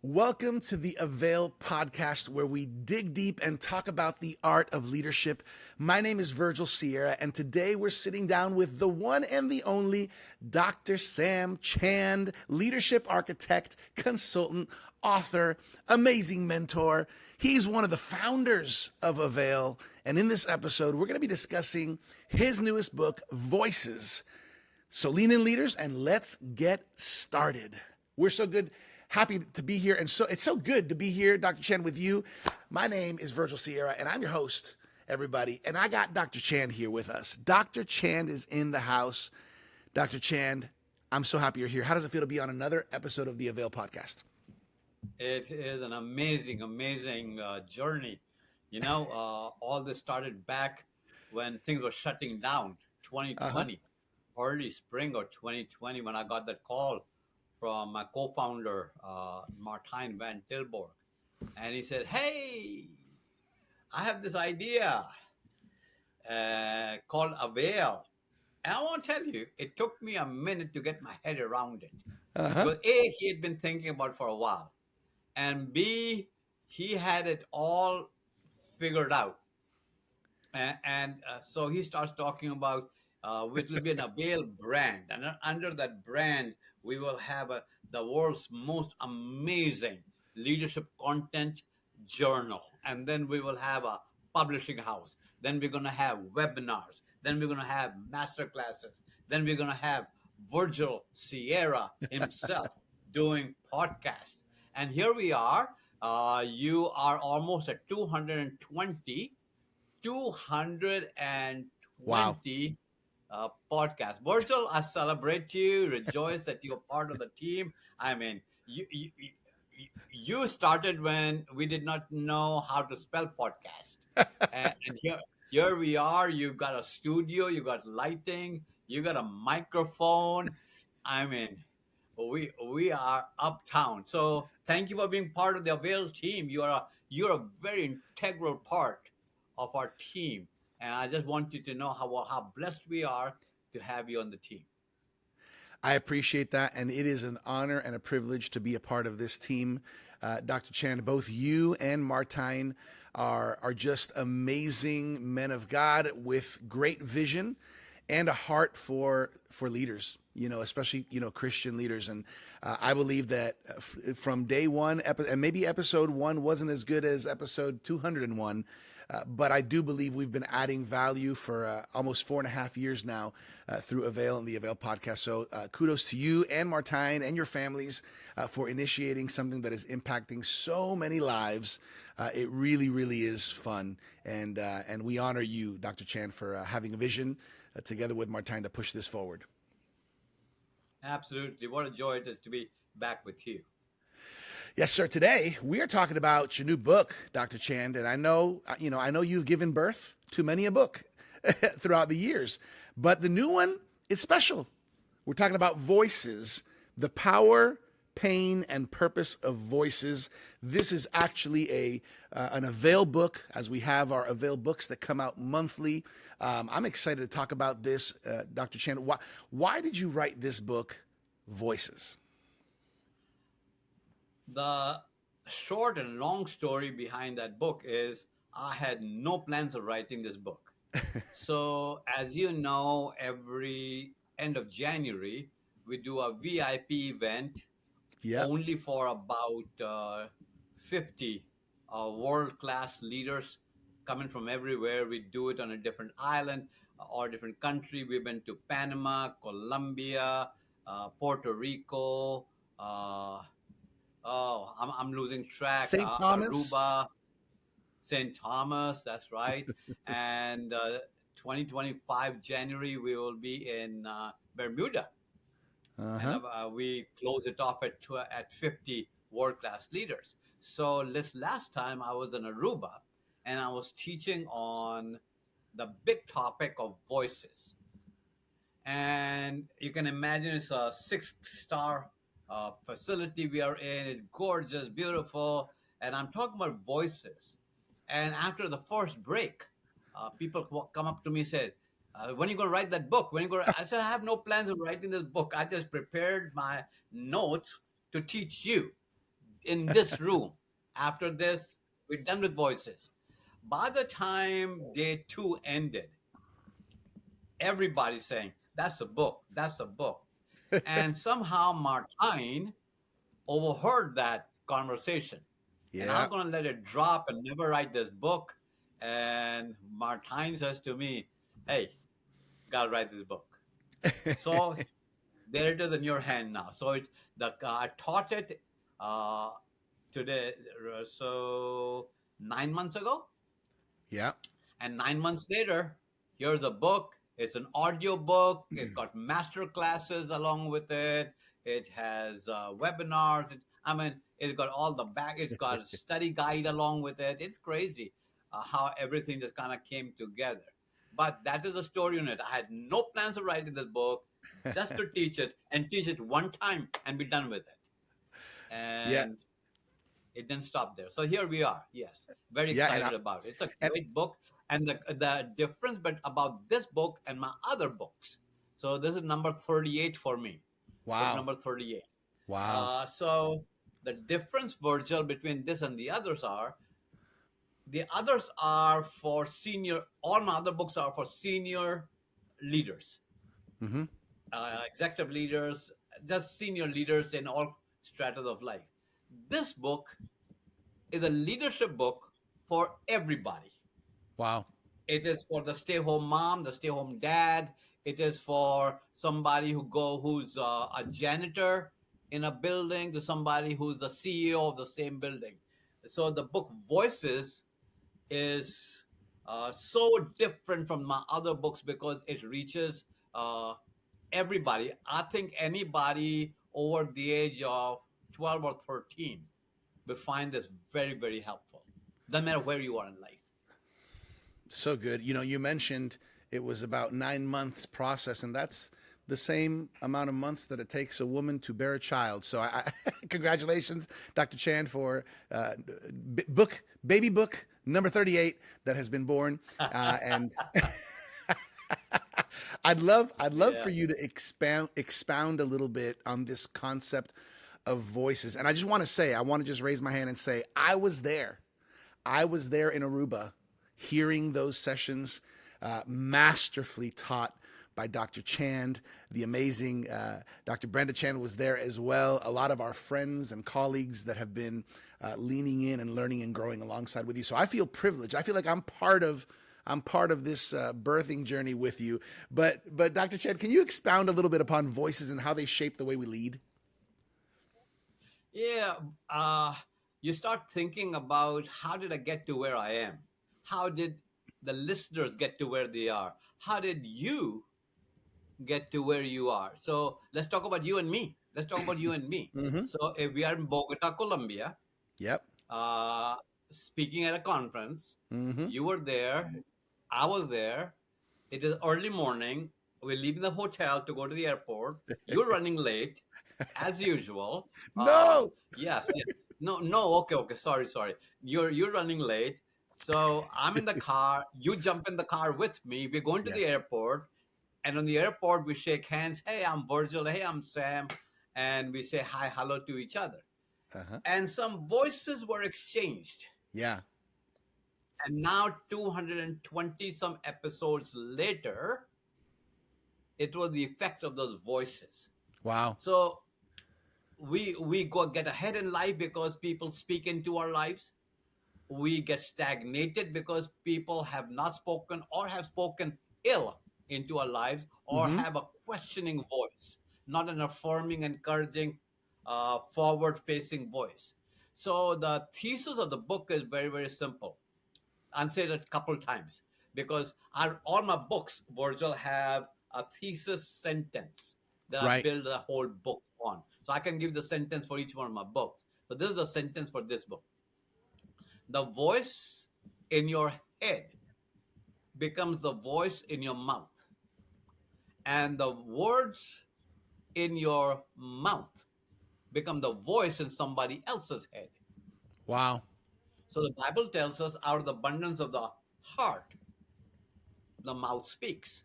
Welcome to the AVAIL podcast, where we dig deep and talk about the art of leadership. My name is Virgil Sierra, and today we're sitting down with the one and the only Dr. Sam Chand, leadership architect, consultant, author, amazing mentor. He's one of the founders of AVAIL, and in this episode, we're going to be discussing his newest book, Voices. So lean in, leaders, and let's get started. We're so happy to be here, and it's so good to be here, Dr. Chand, with you. My name is Virgil Sierra, and I'm your host, everybody. And I got Dr. Chand here with us. Dr. Chand is in the house. Dr. Chand, I'm so happy you're here. How does it feel to be on another episode of the AVAIL podcast? It is an amazing, journey. All this started back when things were shutting down, Uh-huh. 2020, early spring of 2020, when I got that call from my co-founder, Martijn van Tilburg. And he said, "Hey, I have this idea called AVAIL." And I won't tell you, it took me a minute to get my head around it. Uh-huh. Because A, he had been thinking about it for a while. And B, he had it all figured out. So he starts talking about which will be an Avail brand. And under that brand, we will have the world's most amazing leadership content journal. And then we will have a publishing house. Then we're going to have webinars. Then we're going to have master classes. Then we're going to have Virgil Sierra himself doing podcasts. And here we are. You are almost at 220 Wow. podcast. Virgil, I celebrate you, rejoice that you're part of the team. I mean, you started when we did not know how to spell podcast. And here we are. You got a studio, you got lighting, you got a microphone. I mean, we are uptown. So thank you for being part of the Avail team. You're a very integral part of our team, and I just want you to know how blessed we are to have you on the team. I appreciate that, and it is an honor and a privilege to be a part of this team. Dr. Chand, both you and Martijn are just amazing men of God with great vision and a heart for leaders, especially Christian leaders. And I believe that from day one, and maybe episode one wasn't as good as episode 201. But I do believe we've been adding value for almost 4.5 years now through AVAIL and the AVAIL podcast. So kudos to you and Martijn and your families for initiating something that is impacting so many lives. It really, really is fun. And we honor you, Dr. Chand, for having a vision together with Martijn to push this forward. Absolutely, what a joy it is to be back with you. Yes, sir. Today we are talking about your new book, Dr. Chand, and I know you've given birth to many a book throughout the years, but the new one is special. We're talking about Voices, the power, pain, and purpose of voices. This is actually an AVAIL book, as we have our AVAIL books that come out monthly. I'm excited to talk about this, Dr. Chand. Why did you write this book, Voices? The short and long story behind that book is I had no plans of writing this book. So, as you know, every end of January, we do a VIP event Yep. only for about 50 world class leaders coming from everywhere. We do it on a different island or different country. We've been to Panama, Colombia, Puerto Rico. I'm losing track. St. Thomas. Aruba, St. Thomas, that's right. And 2025 January, we will be in Bermuda. And Uh-huh. we close it off at 50 world class leaders. So this last time I was in Aruba and I was teaching on the big topic of voices. And you can imagine it's a 6-star facility we are in. It's gorgeous, beautiful. And I'm talking about voices. And after the first break, people come up to me and said, when are you going to write that book? When are you going to... I said, I have no plans of writing this book. I just prepared my notes to teach you. in this room. After this, we're done with voices. By the time day two ended, everybody's saying, that's a book, that's a book. And somehow Martine overheard that conversation. And Yeah. I'm going to let it drop and never write this book. And Martine says to me, hey, gotta write this book. So there it is in your hand now. So it's I taught it uh, today, so 9 months ago, Yeah. and 9 months later, here's a book. It's an audio book. It's got master classes along with it. It has webinars. I mean, it's got all the back. It's got a study guide along with it. It's crazy how everything just kind of came together. But that is the story in it. I had no plans of writing this book, just to teach it and teach it one time and be done with it. Yeah. And it didn't stop there. So here we are. Yes, very Yeah. excited about it. It's a And great book, and the difference, but about this book and my other books. So this is number 38 for me. Book wow. number 38. Wow. So the difference, Virgil, between this and the others are for senior. All my other books are for senior leaders, Mm-hmm. executive leaders, just senior leaders in all stratas of life. This book is a leadership book for everybody. Wow. It is for the stay-home mom, the stay-home dad. It is for somebody who's a janitor in a building to somebody who's the CEO of the same building. So the book Voices is so different from my other books because it reaches uh, everybody. I think anybody over the age of 12 or 13 will find this very, very helpful. Doesn't matter where you are in life. So good. You mentioned it was about 9 months process, and that's the same amount of months that it takes a woman to bear a child. So, congratulations, Dr. Chan, for baby book number 38 that has been born. And I'd love Yeah. for you to expound a little bit on this concept of voices. And I just want to say, I want to just raise my hand and say, I was there. I was there in Aruba hearing those sessions, masterfully taught by Dr. Chand. The amazing Dr. Brenda Chand was there as well. A lot of our friends and colleagues that have been leaning in and learning and growing alongside with you. So I feel privileged. I feel like I'm part of this birthing journey with you. But Dr. Chand, can you expound a little bit upon voices and how they shape the way we lead? Yeah. You start thinking about how did I get to where I am? How did the listeners get to where they are? How did you get to where you are? So let's talk about you and me. Let's talk about you and me. Mm-hmm. So if we are in Bogota, Colombia, Yep. uh, speaking at a conference. Mm-hmm. You were there. I was there. It is early morning. We're leaving the hotel to go to the airport. You're running late, as usual. No. Yes, yes. No, no. Okay, okay. Sorry, sorry. You're running late. So I'm in the car. You jump in the car with me. We're going to Yeah. the airport, and on the airport we shake hands. Hey, I'm Virgil. Hey, I'm Sam, and we say hi, hello to each other. Uh-huh. And some voices were exchanged. Yeah. And now 220 some episodes later, it was the effect of those voices. Wow. So we go get ahead in life because people speak into our lives. We get stagnated because people have not spoken or have spoken ill into our lives or Mm-hmm. have a questioning voice, not an affirming, encouraging, forward facing voice. So the thesis of the book is very, very simple. Answered it a couple times because all my books, Virgil, have a thesis sentence that I Right. build the whole book on. So I can give the sentence for each one of my books. So this is the sentence for this book. The voice in your head becomes the voice in your mouth, and the words in your mouth become the voice in somebody else's head. Wow. So the Bible tells us out of the abundance of the heart, the mouth speaks.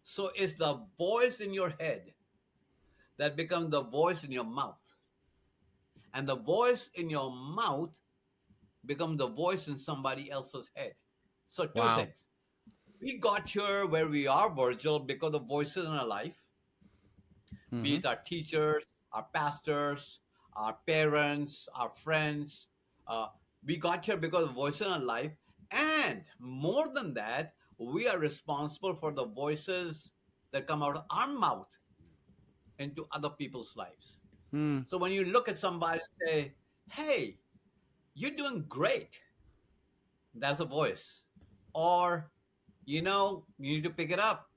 So it's the voice in your head that becomes the voice in your mouth. And the voice in your mouth becomes the voice in somebody else's head. So, two Wow. things. We got here where we are, Virgil, because of voices in our life, be Mm-hmm. it our teachers, our pastors, our parents, our friends. Uh, we got here because of voices in our life. And more than that, we are responsible for the voices that come out of our mouth into other people's lives. Mm. So when you look at somebody and say, hey, you're doing great, that's a voice. Or, you need to pick it up.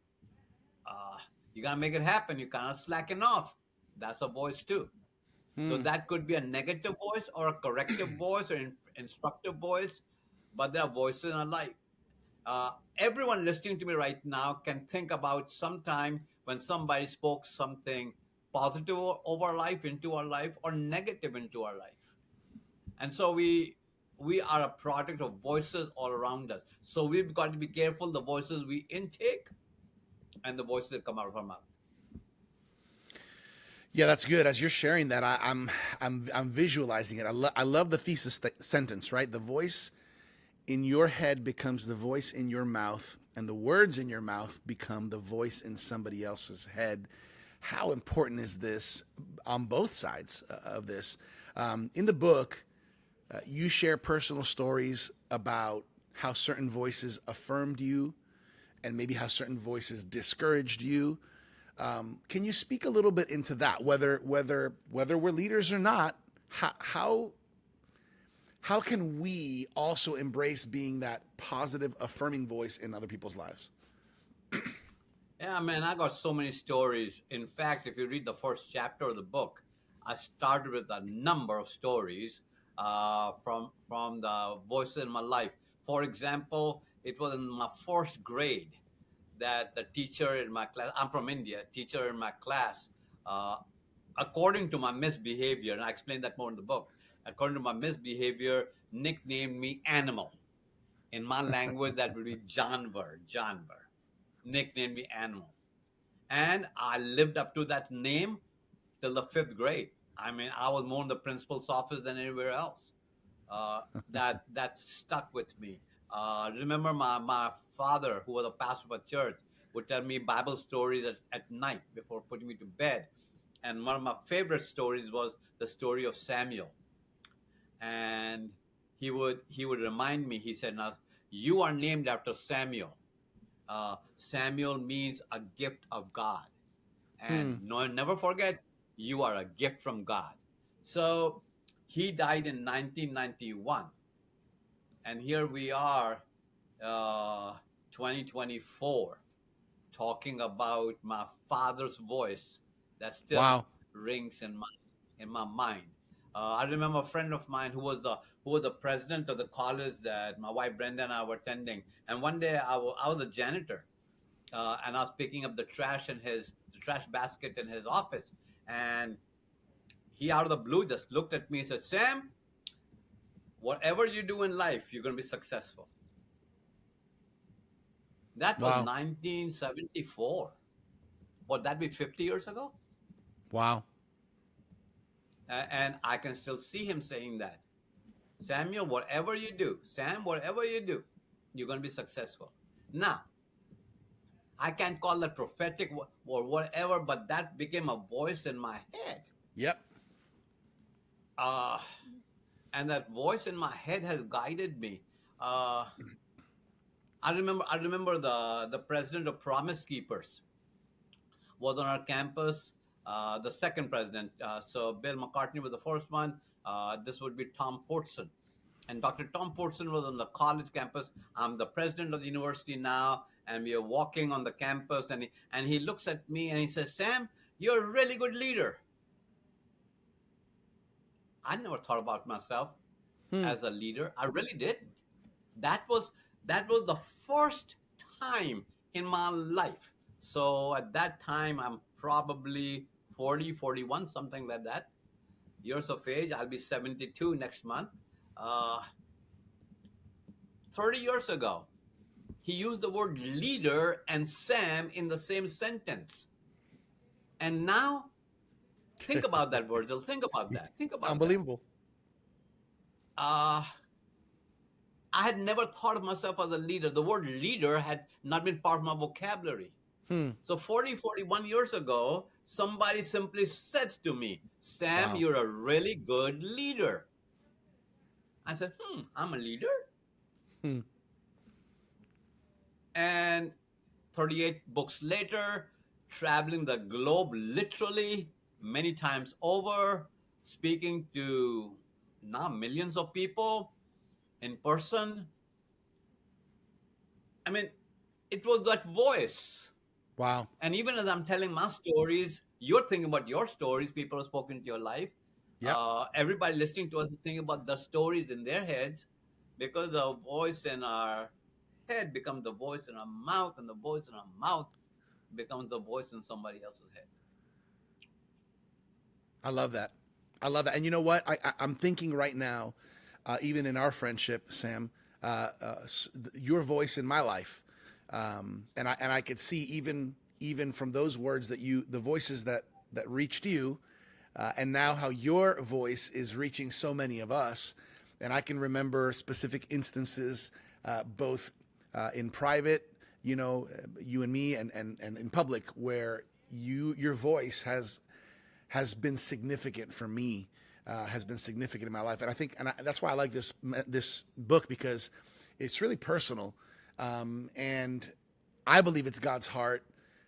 Uh, you got to make it happen. You kind of slacking off. That's a voice too. So Mm. that could be a negative voice or a corrective voice or instructive voice, but there are voices in our life. Everyone listening to me right now can think about some time when somebody spoke something positive over our life, into our life, or negative into our life. And so we are a product of voices all around us. So we've got to be careful the voices we intake and the voices that come out of our mouth. Yeah, that's good. As you're sharing that, I'm visualizing it. I love the thesis sentence, right? The voice in your head becomes the voice in your mouth, and the words in your mouth become the voice in somebody else's head. How important is this on both sides of this? In the book, you share personal stories about how certain voices affirmed you and maybe how certain voices discouraged you. Can you speak a little bit into that? Whether we're leaders or not, how how can we also embrace being that positive, affirming voice in other people's lives? Yeah, man, I got so many stories. In fact, if you read the first chapter of the book, I started with a number of stories from the voices in my life. For example, it was in my first grade that the teacher in my class, I'm from India, teacher in my class, uh, according to my misbehavior, and I explain that more in the book, according to my misbehavior, nicknamed me Animal. In my language, that would be Janvar, Janvar. Nicknamed me Animal. And I lived up to that name till the fifth grade. I mean, I was more in the principal's office than anywhere else. Uh, that stuck with me. Remember, my father, who was a pastor of a church, would tell me Bible stories at night before putting me to bed. And one of my favorite stories was the story of Samuel. And he would remind me. He said, "Now you are named after Samuel. Samuel means a gift of God." And Hmm. no, never forget, you are a gift from God. So he died in 1991. And here we are, uh, 2024, talking about my father's voice that still Wow. rings in my mind. I remember a friend of mine who was the president of the college that my wife Brenda and I were attending. And one day I was a janitor, and I was picking up the trash basket in his office, and he out of the blue just looked at me and said, "Sam, whatever you do in life, you're going to be successful." That was Wow. 1974. Would that be 50 years ago? Wow. And I can still see him saying that. Samuel, whatever you do, Sam, whatever you do, you're going to be successful. Now, I can't call that prophetic or whatever, but that became a voice in my head. Yep. Uh, and that voice in my head has guided me. Uh, I remember the president of Promise Keepers was on our campus. The second president, so Bill McCartney was the first one. This would be Tom Fortson, and Dr. Tom Fortson was on the college campus. I'm the president of the university now, and we are walking on the campus, and he looks at me and he says, "Sam, you're a really good leader." I never thought about myself Hmm. as a leader. I really didn't. That was the first time in my life. So at that time, I'm probably 40, 41, something like that, years of age. I'll be 72 next month. Uh, 30 years ago, he used the word leader and Sam in the same sentence. And now Think about that, Virgil. Think about that. Think about that. Unbelievable. Uh, I had never thought of myself as a leader. The word leader had not been part of my vocabulary. Hmm. So 40, 41 years ago, somebody simply said to me, Sam, Wow. you're a really good leader. I said, I'm a leader? Hmm. And 38 books later, traveling the globe literally many times over, speaking to now millions of people in person. I mean, it was that voice. Wow. And even as I'm telling my stories, you're thinking about your stories, people have spoken to your life. Yep. Everybody listening to us is thinking about the stories in their heads because the voice in our head becomes the voice in our mouth, and the voice in our mouth becomes the voice in somebody else's head. I love that. I love that. And you know what? I'm thinking right now, even in our friendship, Sam, your voice in my life, and I could see even from those words that the voices that reached you, and now how your voice is reaching so many of us. And I can remember specific instances, both in private, you and me, and in public, where your voice has been significant for me, has been significant in my life. And I think, that's why I like this book, because it's really personal, and I believe it's God's heart.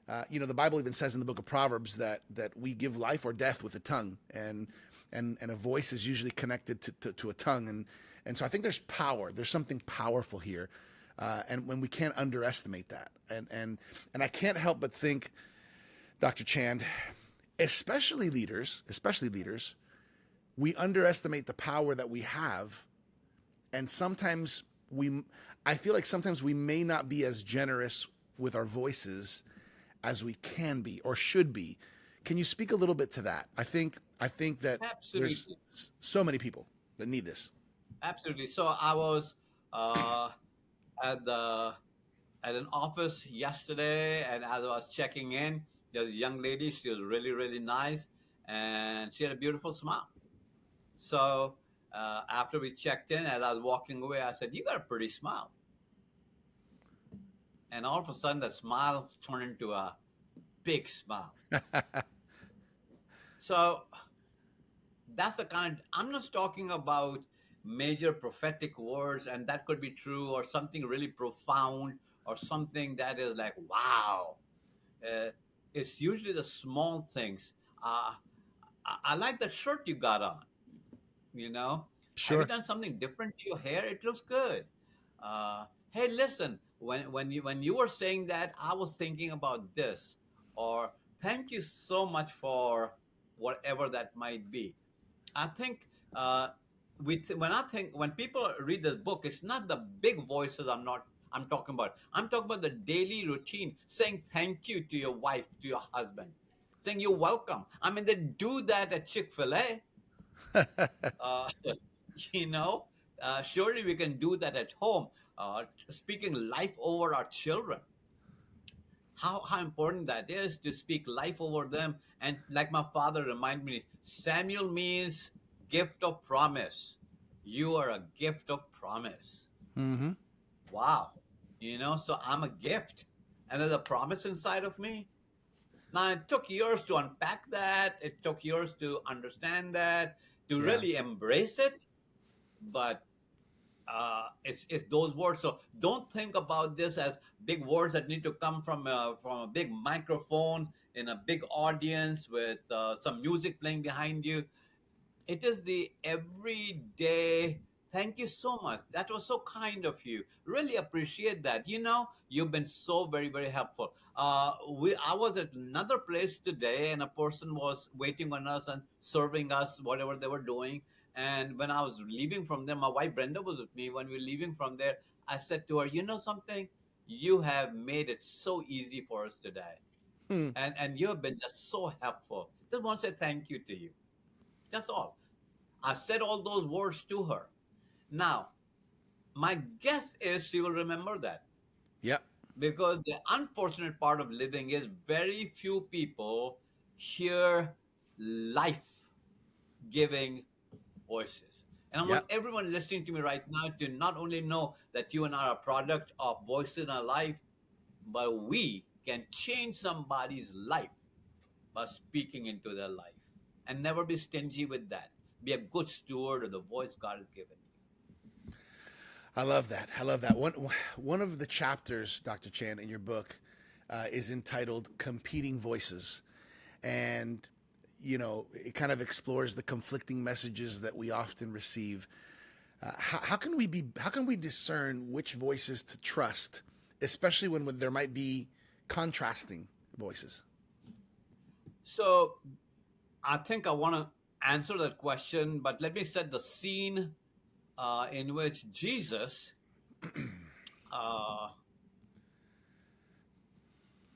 The Bible even says in the book of Proverbs that we give life or death with the tongue, and a voice is usually connected to a tongue, and so I think there's power. There's something powerful here, and when we can't underestimate that, and I can't help but think, Dr. Chand, especially leaders, we underestimate the power that we have, and sometimes I feel like sometimes we may not be as generous with our voices as we can be or should be. Can you speak a little bit to that? I think that there's Absolutely. so many people that need this. Absolutely. So I was uh, at the at an office yesterday, and as I was checking in, there's a young lady. She was really, really nice, and she had a beautiful smile. So after we checked in, as I was walking away, I said, "You got a pretty smile." And all of a sudden, the smile turned into a big smile. So that's the kind of, I'm not talking about major prophetic words, and that could be true, or something really profound, or something that is like, wow. Uh, it's usually the small things. Uh, I like that shirt you got on. You know, have you Sure. done something different to your hair? It looks good. Hey, listen, when you were saying that, I was thinking about this, or thank you so much for whatever that might be. I think when people read this book, it's not the big voices. I'm talking about. I'm talking about the daily routine, saying thank you to your wife, to your husband, saying you're welcome. I mean, they do that at Chick-fil-A. Uh, you know, surely we can do that at home. Speaking life over our children, how important that is to speak life over them. And like my father reminded me, Samuel means gift of promise. You are a gift of promise. Mm-hmm. Wow. So I'm a gift. And there's a promise inside of me. Now, it took years to unpack that. It took years to understand that, to Yeah. really embrace it. But it's those words. So don't think about this as big words that need to come from a big microphone in a big audience with some music playing behind you. It is the everyday. Thank you so much. That was so kind of you. Really appreciate that. You've been so very, very helpful. I was at another place today, and a person was waiting on us and serving us whatever they were doing. And when I was leaving from there, my wife Brenda was with me. When we were leaving from there, I said to her, "You know something? You have made it so easy for us today, Hmm. and you have been just so helpful. Just want to say thank you to you. That's all." I said all those words to her. Now, my guess is she will remember that, Yep. because the unfortunate part of living is very few people hear life giving voices. And I want Yep. everyone listening to me right now to not only know that you and I are a product of voices in our life, but we can change somebody's life by speaking into their life. And never be stingy with that. Be a good steward of the voice God has given you. I love that. I love that. One of the chapters, Dr. Chan, in your book is entitled "Competing Voices," and it kind of explores the conflicting messages that we often receive. How can we be? How can we discern which voices to trust, especially when there might be contrasting voices? So I think I want to answer that question, but let me set the scene in which Jesus uh,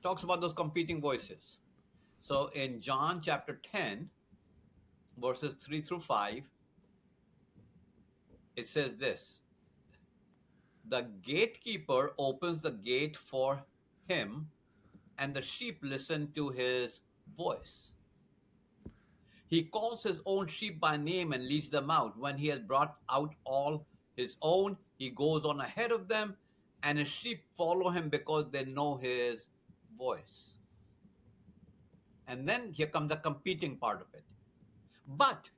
talks about those competing voices. So in John chapter 10, verses 3 through 5, it says this: the gatekeeper opens the gate for him, and the sheep listen to his voice. He calls his own sheep by name and leads them out. When he has brought out all his own, he goes on ahead of them, and his sheep follow him because they know his voice. And then here comes the competing part of it. But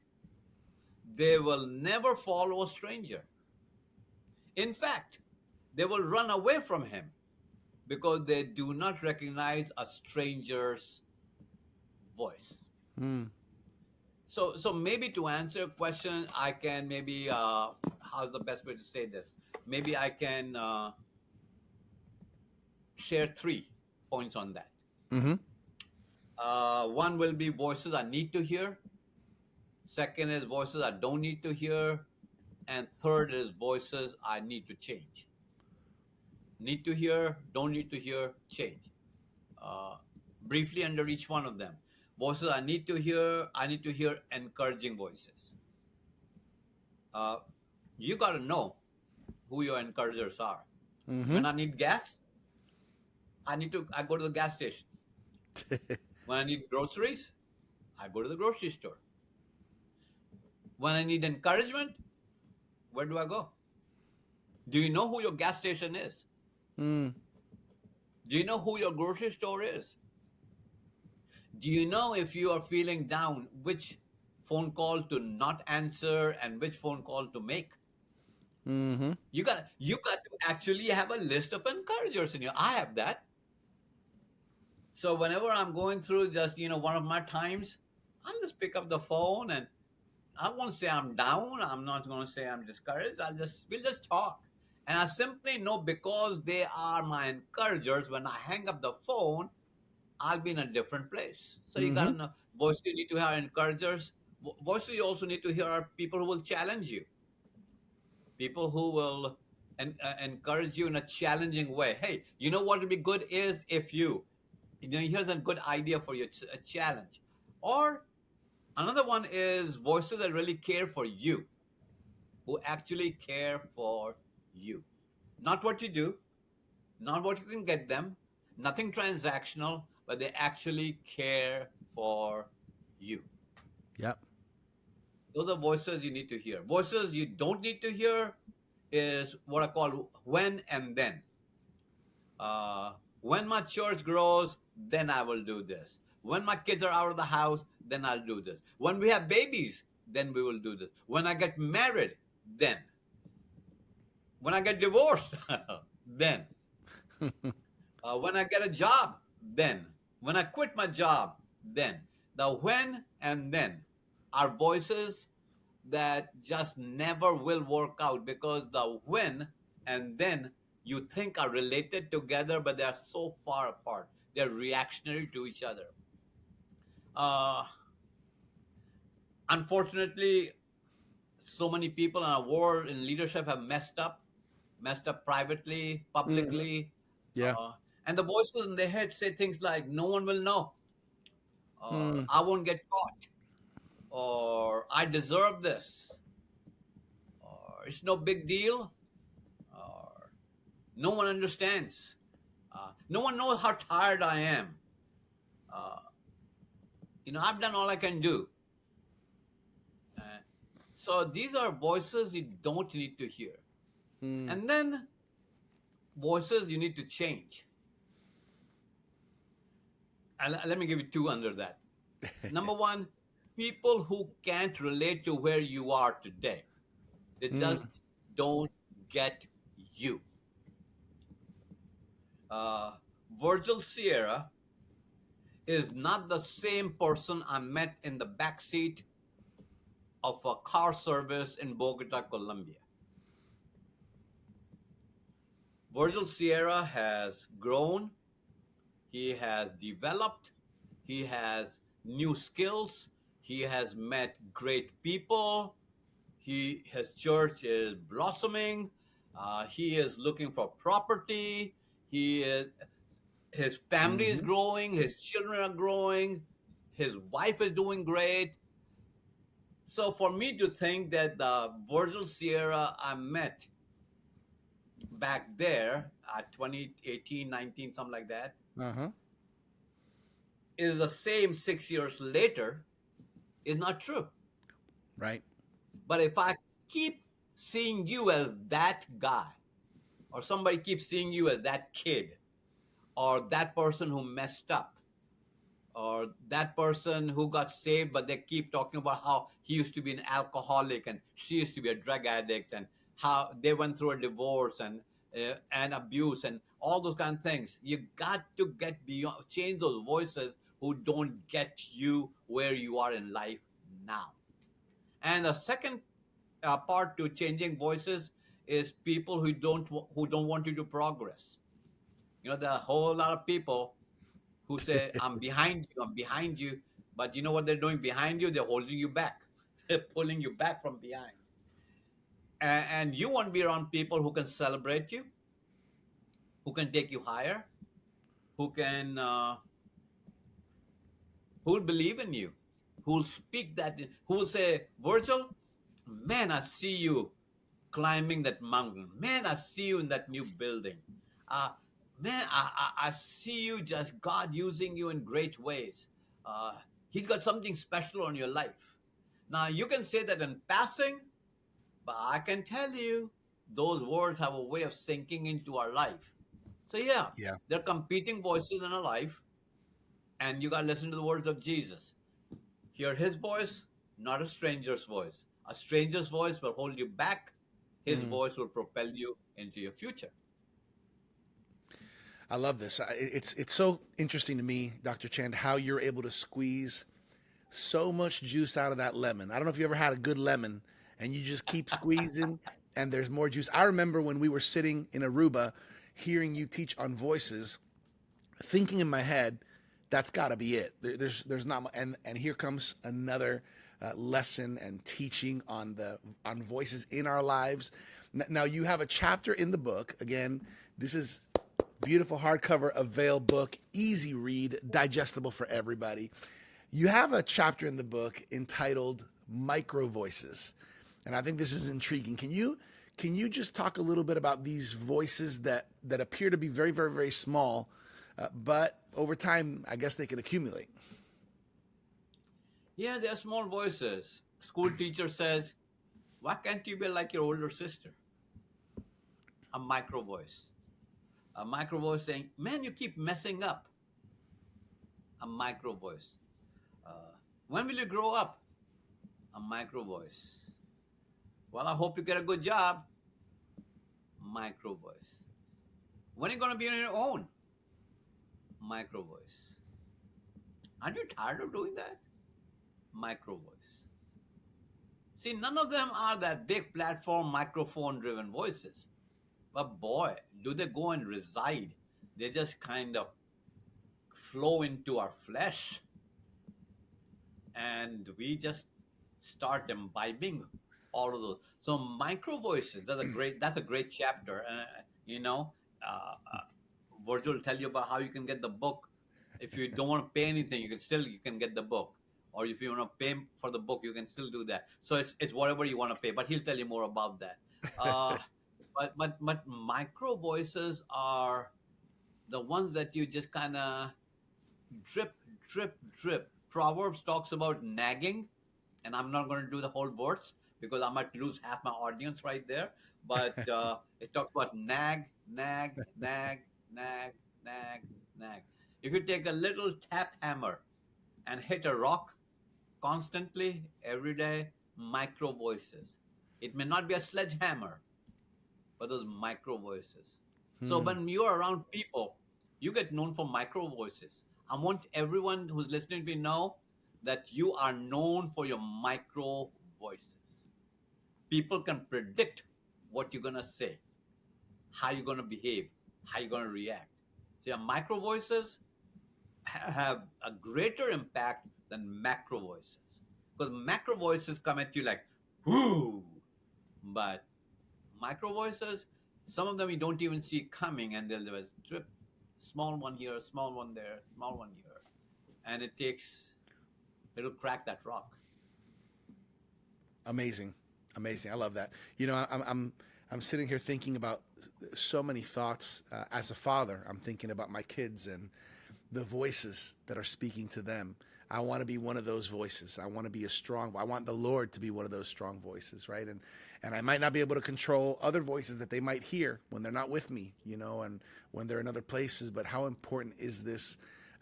they will never follow a stranger. In fact, they will run away from him because they do not recognize a stranger's voice. Mm. So maybe to answer your question, I can maybe how's the best way to say this? Maybe I can share 3 points on that. Mm-hmm. One will be voices I need to hear. Second is voices I don't need to hear, and third is voices I need to change. Need to hear, don't need to hear, change. Uh, Briefly under each one of them. Voices I need to hear encouraging voices. Uh, you got to know who your encouragers are. Mm-hmm. When I need gas, I go to the gas station. When I need groceries, I go to the grocery store. When I need encouragement, where do I go? Do you know who your gas station is? Mm. Do you know who your grocery store is? Do you know if you are feeling down, which phone call to not answer and which phone call to make? Mm-hmm. You got to actually have a list of encouragers in you. I have that. So whenever I'm going through just one of my times, I'll just pick up the phone and I won't say I'm down. I'm not going to say I'm discouraged. We'll just talk. And I simply know because they are my encouragers, when I hang up the phone, I'll be in a different place. So you got Mm-hmm. to know voices you need to hear encouragers. Voices you also need to hear are people who will challenge you, people who will encourage you in a challenging way. Hey, you know what would be good is if here's a good idea for you, a challenge. Or another one is voices that really care for you, who actually care for you. Not what you do, not what you can get them, nothing transactional, but they actually care for you. Yep. Those are voices you need to hear. Voices you don't need to hear is what I call when and then. When my church grows, then I will do this. When my kids are out of the house, then I'll do this. When we have babies, then we will do this. When I get married, then. When I get divorced, then. When I get a job, then. When I quit my job, then. The when and then are voices that just never will work out, because the when and then you think are related together, but they are so far apart. They're reactionary to each other. Uh, Unfortunately, so many people in our world in leadership have messed up privately, Mm-hmm. publicly, Yeah. uh, and the voices in their head say things like, "No one will know," or Mm. "I won't get caught," or "I deserve this," or "It's no big deal," or "No one understands." No one knows how tired I am. Uh, I've done all I can do. Uh, so these are voices you don't need to hear. Mm. And then voices you need to change. And let me give you two under that. Number one, people who can't relate to where you are today. They Mm. just don't get you. Uh, Virgil Sierra is not the same person I met in the backseat of a car service in Bogota, Colombia. Virgil Sierra has grown, he has developed, he has new skills, he has met great people, his church is blossoming, he is looking for property, he is his family is Hmm. growing, his children are growing, his wife is doing great. So for me to think that the Virgil Sierra I met back there at 2018, 19, something like that, Uh-huh. is the same 6 years later is not true. Right. But if I keep seeing you as that guy, or somebody keeps seeing you as that kid, or that person who messed up, or that person who got saved, but they keep talking about how he used to be an alcoholic and she used to be a drug addict, and how they went through a divorce and abuse and all those kind of things. You got to get beyond, change those voices who don't get you where you are in life now. And the second part to changing voices is people who don't want you to progress. There are a whole lot of people who say, I'm behind you, I'm behind you. But you know what they're doing behind you? They're holding you back. They're pulling you back from behind. And you want to be around people who can celebrate you, who can take you higher, who can, who will believe in you, who will speak that, who will say, Virgil, man, I see you climbing that mountain. Man, I see you in that new building. Uh, man, I see you just God using you in great ways. Uh, he's got something special on your life. Now, you can say that in passing, but I can tell you those words have a way of sinking into our life. So, yeah, Yeah. they're competing voices in our life, and you got to listen to the words of Jesus. Hear his voice, not a stranger's voice. A stranger's voice will hold you back. His Mm. voice will propel you into your future. I love this. It's so interesting to me, Dr. Chand, how you're able to squeeze so much juice out of that lemon. I don't know if you ever had a good lemon and you just keep squeezing and there's more juice. I remember when we were sitting in Aruba hearing you teach on voices, thinking in my head, that's got to be it. There's not, and here comes another lesson and teaching on voices in our lives. Now you have a chapter in the book. Again, this is beautiful hardcover AVAIL book, easy read, digestible for everybody. You have a chapter in the book entitled Micro Voices, and I think this is intriguing. Can you just talk a little bit about these voices that appear to be very, very, very small, but over time, I guess they can accumulate. Yeah, they are small voices. School teacher says, why can't you be like your older sister? A micro voice. A micro voice saying, man, you keep messing up. A micro voice. Uh, when will you grow up? A micro voice. Well, I hope you get a good job. Micro voice. When are you going to be on your own? Micro voice. Aren't you tired of doing that? Micro voice. See, none of them are that big platform microphone driven voices. But boy, do they go and reside. They just kind of flow into our flesh, and we just start imbibing all of those. So micro voices, that's a great chapter. You know, Virgil will tell you about how you can get the book. If you don't want to pay anything, you can get the book. Or if you want to pay for the book, you can still do that. So it's whatever you want to pay. But he'll tell you more about that. Uh, but micro voices are the ones that you just kind of drip, drip, drip Proverbs talks about nagging, and I'm not going to do the whole verse because I might lose half my audience right there. But it talks about nag, nag, nag, nag, nag, nag. If you take a little tap hammer and hit a rock constantly every day, micro voices. It may not be a sledgehammer, but those micro voices. So Hmm. when you're around people, you get known for micro voices. I want everyone who's listening to know that you are known for your micro voices. People can predict what you're gonna say, how you're gonna behave, how you're gonna react. So your micro voices have a greater impact than macro voices. Because macro voices come at you like, whoo, but micro voices, some of them you don't even see coming, and they'll do a trip, small one here, small one there, small one here, and it'll crack that rock. Amazing, amazing. I love that. You know, I'm sitting here thinking about so many thoughts. As a father, I'm thinking about my kids and the voices that are speaking to them. I want to be one of those voices. I want to be a strong. I want the Lord to be one of those strong voices, right? And I might not be able to control other voices that they might hear when they're not with me, you know, and when they're in other places. But how important is this?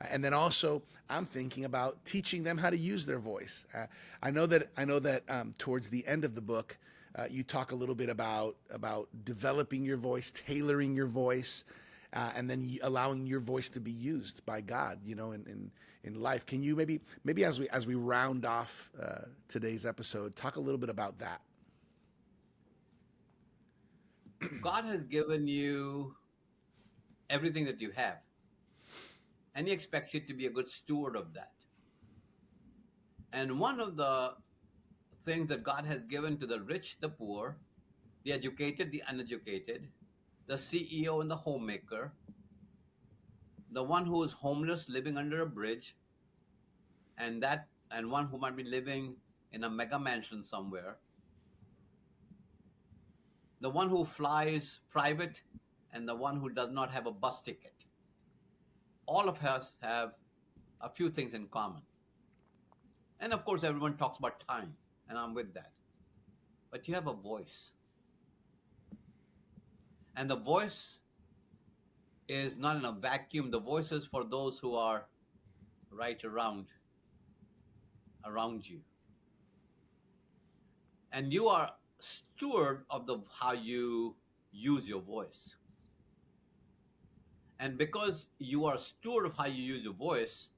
And then also, I'm thinking about teaching them how to use their voice. I know that towards the end of the book, you talk a little bit about developing your voice, tailoring your voice, and then allowing your voice to be used by God, you know, in life. Can you maybe as we round off today's episode, talk a little bit about that? God has given you everything that you have, and He expects you to be a good steward of that. And one of the things that God has given to the rich, the poor, the educated, the uneducated, the CEO and the homemaker, the one who is homeless living under a bridge, and one who might be living in a mega mansion somewhere, the one who flies private and the one who does not have a bus ticket. All of us have a few things in common. And of course, everyone talks about time, and I'm with that. But you have a voice. And the voice is not in a vacuum. The voice is for those who are right around you. And you are steward of the how you use your voice. And because you are steward of how you use your voice,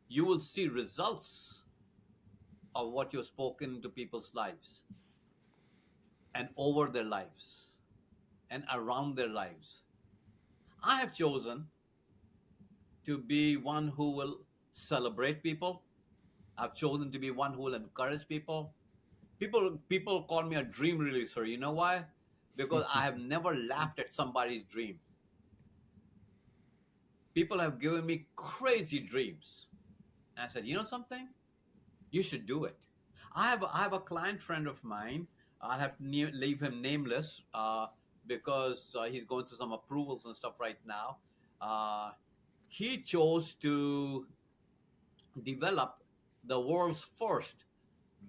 you will see results of what you've spoken into people's lives and over their lives and around their lives. I have chosen to be one who will celebrate people. I've chosen to be one who will encourage people. People call me a dream releaser. You know why? Because I have never laughed at somebody's dream. People have given me crazy dreams. And I said, you know something? You should do it. I have a client friend of mine. I have to leave him nameless because he's going through some approvals and stuff right now. Uh, he chose to develop the world's first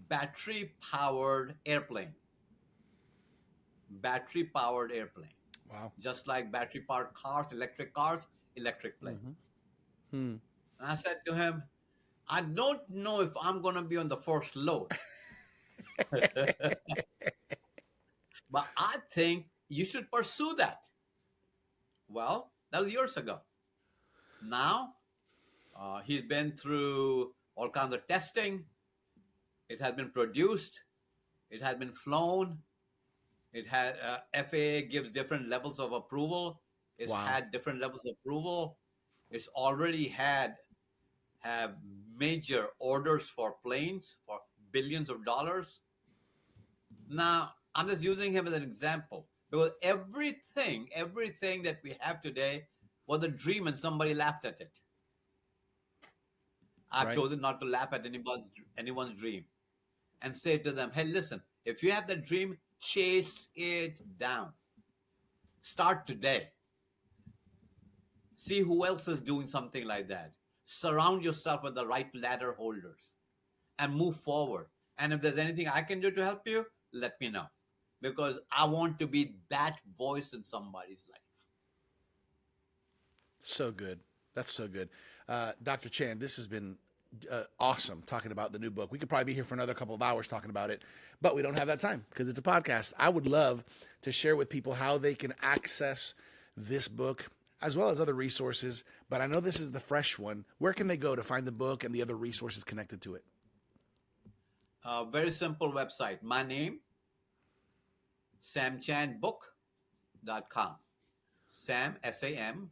battery powered airplane. Battery powered airplane. Wow. Just like battery powered cars, electric plane. Mm-hmm. Hmm. And I said to him, I don't know if I'm going to be on the first load, but I think you should pursue that. Well, that was years ago. Now, he's been through all kinds of testing. It has been produced. It has been flown. It had FAA gives different levels of approval. It's Wow. had different levels of approval. It's already have major orders for planes for billions of dollars. Now, I'm just using him as an example because everything that we have today was a dream and somebody laughed at it. I've Right. chosen not to laugh at anyone's dream and say to them, hey, listen, if you have that dream, chase it down. Start today. See who else is doing something like that. surround yourself with the right ladder holders, and move forward. And if there's anything I can do to help you, let me know, because I want to be that voice in somebody's life. So good. That's so good. Dr. Chan, this has been awesome talking about the new book. We could probably be here for another couple of hours talking about it, but we don't have that time because it's a podcast. I would love to share with people how they can access this book as well as other resources, but I know this is the fresh one. Where can they go to find the book and the other resources connected to it? Very simple website. My name, samchandbook.com. Sam, S-A-M,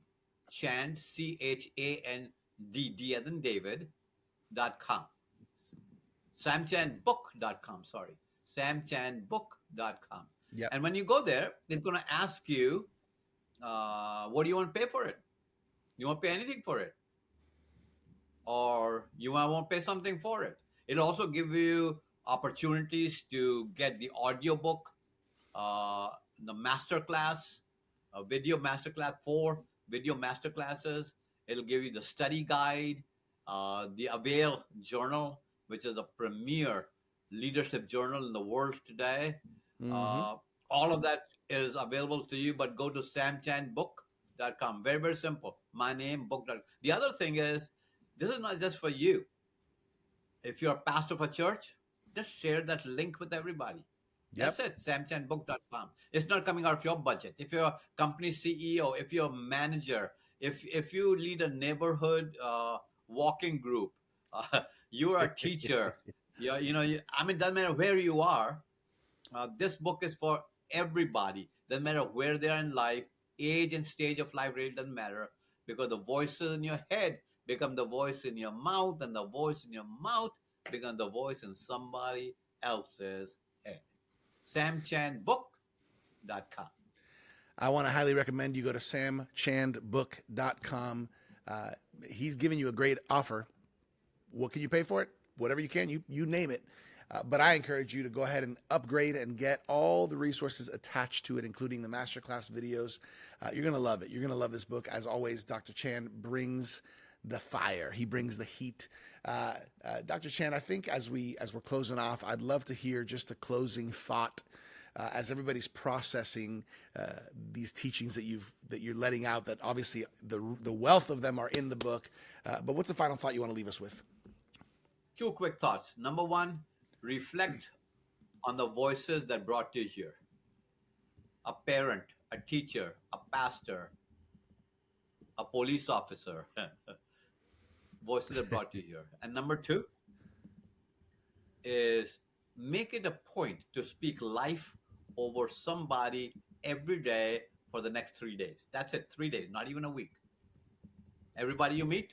Chand, C-H-A-N-D-D as in David.com. samchandbook.com, sorry. samchandbook.com. Yep. And when you go there, it's going to ask you, what do you want to pay for it? You won't pay anything for it. Or you won't pay something for it. It'll also give you opportunities to get the audiobook, the masterclass, a video masterclass, 4 video masterclasses. It'll give you the study guide, the AVAIL journal, which is the premier leadership journal in the world today. All of that is available to you, but go to samchandbook.com. Very, very simple. My name, book.com. The other thing is, this is not just for you. If you're a pastor of a church, just share that link with everybody. Yep. That's it, samchandbook.com. It's not coming out of your budget. If you're a company CEO, if you're a manager, if you lead a neighborhood walking group, you're a teacher, I mean, doesn't matter where you are, this book is for everybody. Doesn't matter where they are in life, age and stage of life really doesn't matter, because the voices in your head become the voice in your mouth, and the voice in your mouth become the voice in somebody else's head. samchandbook.com. I want to highly recommend you go to samchandbook.com. He's giving you a great offer. What can you pay for it? Whatever you can, you name it. But I encourage you to go ahead and upgrade and get all the resources attached to it, including the masterclass videos. You're going to love it. You're going to love this book. As always, Dr. Chan brings the fire. He brings the heat. Dr. Chan, I think as we're closing off, I'd love to hear just a closing thought as everybody's processing these teachings that you're letting out. That obviously the wealth of them are in the book. But what's the final thought you want to leave us with? 2 quick thoughts. Number 1, reflect on the voices that brought you here. A parent, a teacher, a pastor, a police officer. Voices that brought you here. And number 2 is make it a point to speak life over somebody every day for the next 3 days. That's it, 3 days, not even a week. Everybody you meet,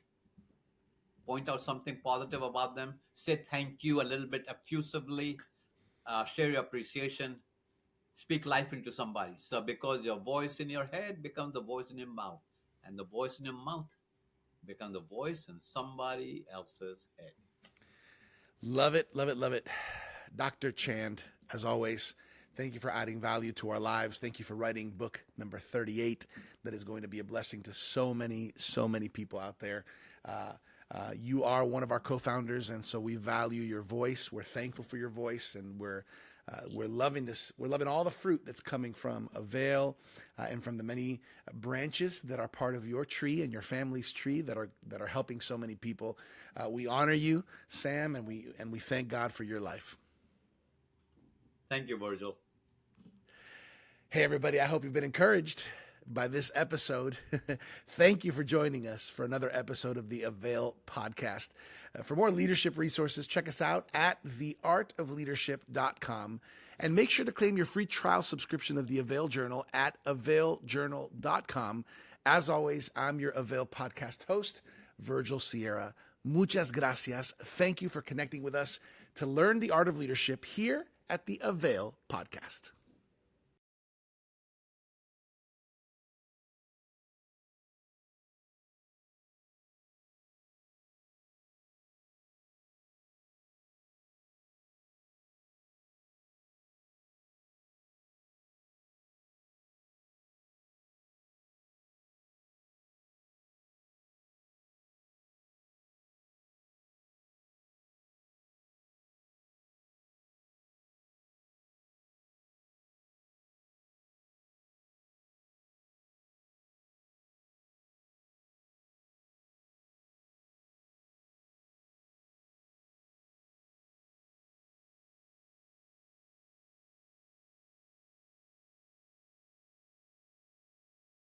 point out something positive about them. Say thank you a little bit effusively. Share your appreciation. Speak life into somebody. So because your voice in your head becomes the voice in your mouth, and the voice in your mouth becomes the voice in somebody else's head. Love it, love it, love it. Dr. Chand, as always, thank you for adding value to our lives. Thank you for writing book number 38 that is going to be a blessing to so many people out there. You are one of our co-founders, and so we value your voice. We're thankful for your voice, and we're loving this. We're loving all the fruit that's coming from AVAIL and from the many branches that are part of your tree and your family's tree that are helping so many people. We honor you, Sam, and we thank God for your life. Thank you, Virgil. Hey, everybody, I hope you've been encouraged by this episode. Thank you for joining us for another episode of the AVAIL podcast. For more leadership resources, check us out at theartofleadership.com, and make sure to claim your free trial subscription of the AVAIL Journal at availjournal.com. As always, I'm your AVAIL podcast host, Virgil Sierra. Muchas gracias. Thank you for connecting with us to learn the art of leadership here at the AVAIL podcast.